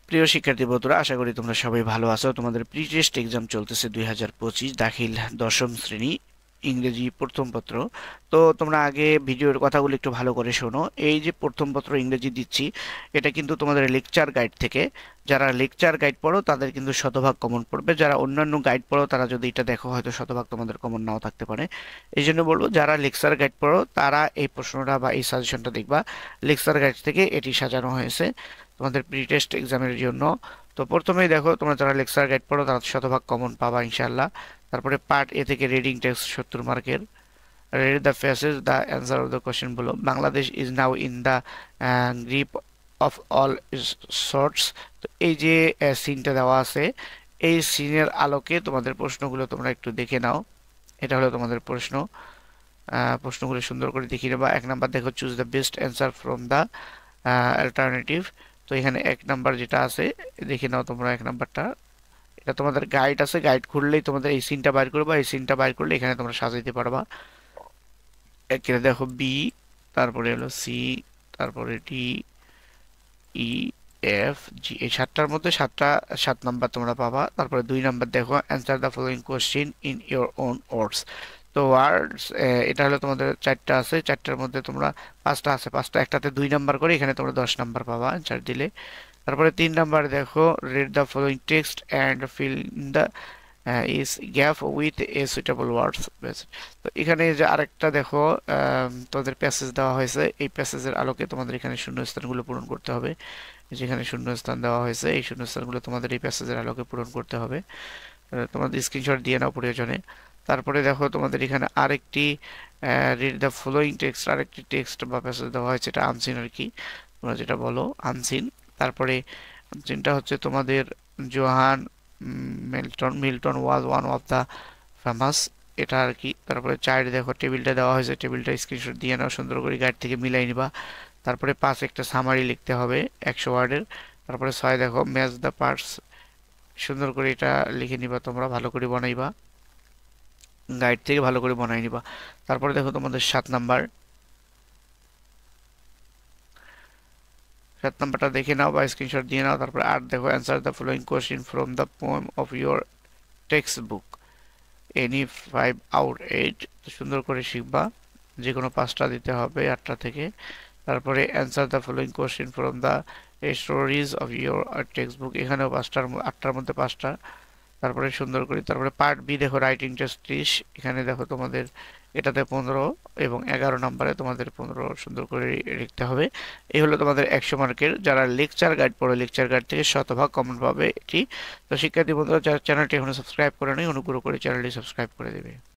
প্রিয় শিক্ষার্থী বন্ধুরা, আশা করি তোমরা সবাই ভালো আছো। তোমাদের প্রি টেস্ট এক্সাম চলতেছে 2025 দাখিল দশম শ্রেণী ইংরেজি প্রথম পত্র। তো তোমরা আগে ভিডিওর কথাগুলো একটু ভালো করে শোনো। এই যে প্রথম পত্র ইংরেজি দিচ্ছি, এটা কিন্তু তোমাদের লেকচার গাইড থেকে। যারা লেকচার গাইড পড়ো তাদের কিন্তু শতভাগ কমন পড়বে, যারা অন্যান্য গাইড পড়ো তারা যদি এটা দেখো হয়তো শতভাগ তোমাদের কমন নাও থাকতে পারে। এই জন্য বলবো, যারা লেকচার গাইড পড়ো তারা এই প্রশ্নটা বা এই সাজেশনটা দেখবা। লেকচার গাইড থেকে এটি সাজানো হয়েছে তোমাদের প্রি টেস্ট এক্সামের জন্য। তো প্রথমেই দেখো, তোমরা যারা লেকচার গাইড পড়ো তারা শতভাগ কমন পাবা ইনশাল্লাহ। তারপরে পার্ট এ থেকে রিডিং টেক্সট 70 মার্কের। Read the faces the answer of the question বলো। Bangladesh is now in the grip of all sorts. তো এই যে সিনটা দেওয়া আছে, এই সিনের আলোকে তোমাদের প্রশ্নগুলো তোমরা একটু দেখে নাও। এটা হলো তোমাদের প্রশ্ন। প্রশ্নগুলো সুন্দর করে দেখিয়ে নেবা। 1 নাম্বার দেখো, choose the best answer from the alternative. তো এখানে 1 নাম্বার যেটা আছে দেখে নাও তোমরা। 1 নাম্বারটা, এটা তোমাদের গাইড আছে, গাইড খুললেই তোমাদের এই সিনটা বাইর করবা। এই সিনটা বাইর করলে এখানে তোমরা সাজাইতে পারবা। এখানে দেখো বি, তারপরে হলো সি, তারপরে ডি, ই, এফ, জি। এই 7টার মধ্যে 7 নাম্বার তোমরা পাবা। তারপরে 2 নাম্বার দেখো, answer the following question in your own words. তো ওয়ার্ডস, এটা হলো তোমাদের 4টা আছে, 4টার মধ্যে তোমরা 5টা আছে, 5টা একটাতে 2 নাম্বার করে, এখানে তোমরা 10 নাম্বার পাবা অ্যান্সার দিলে। তারপরে 3 নাম্বার দেখো, read the following text and fill in the is gap with a suitable words. তো এখানে যে আরেকটা দেখো, তোমাদের প্যাসেজ দেওয়া হয়েছে। এই প্যাসেজের আলোকে তোমাদের এখানে শূন্যস্থানগুলো পূরণ করতে হবে। যেখানে শূন্যস্থান দেওয়া হয়েছে, এই শূন্যস্থানগুলো তোমাদের এই প্যাসেজের আলোকে পূরণ করতে হবে। তোমাদের স্ক্রিনশট দিয়ে নাও প্রয়োজনে। তারপরে দেখো, তোমাদের এখানে আরেকটি রিড দ্য ফলোইং টেক্সট, আরেকটি টেক্সট বা প্যাসেজ দেওয়া হয়েছে, এটা আনসিন আর কি, তোমরা যেটা বলো আনসিন। তারপরে আনসিনটা হচ্ছে তোমাদের John Milton. Milton was one of the famous, এটা আর কি। তারপরে 4 দেখো, টেবিলটা দেওয়া হয়েছে, টেবিলটা স্ক্রিনশট দিয়ে নাও, সুন্দর করে গাইড থেকে মিলাই নিবা। তারপরে 5 একটা সামারি লিখতে হবে 100 ওয়ার্ডের। তারপরে 6 দেখো, ম্যাচ দ্য পার্টস, সুন্দর করে এটা লিখে নিবা, তোমরা ভালো করে বানাইবা, গাইড থেকে ভালো করে বানাই নিবা। তারপরে দেখো তোমাদের 7 নাম্বারটা দেখে নাও বা স্ক্রিনশট দিয়ে নাও। তারপরে 8 দেখো, answer the following question from the poem of your text book any 5 out 8। সুন্দর করে শিখবা, যে কোনো 5টা দিতে হবে 8টা থেকে। তারপরে answer the following question from the stories of your text book, এখানেও 8টার মধ্যে 5টা। তারপরে সুন্দর করে, তারপরে পার্ট বি দেখো, রাইটিং টেস্ট 30। এখানে দেখো তোমাদের এটাতে 15 এবং 11 নম্বরে তোমাদের 15 সুন্দর করে লিখতে হবে। এই হলো তোমাদের 100 মার্কের। যারা লেকচার গাইড পড়ো, লেকচার গাইড থেকে শতভাগ কমন পাবে এটি। তো শিক্ষার্থী বন্ধুরা, যারা চ্যানেলটি এখনো সাবস্ক্রাইব করে নেই, অনুগ্রহ করে চ্যানেলটি সাবস্ক্রাইব করে দেবে।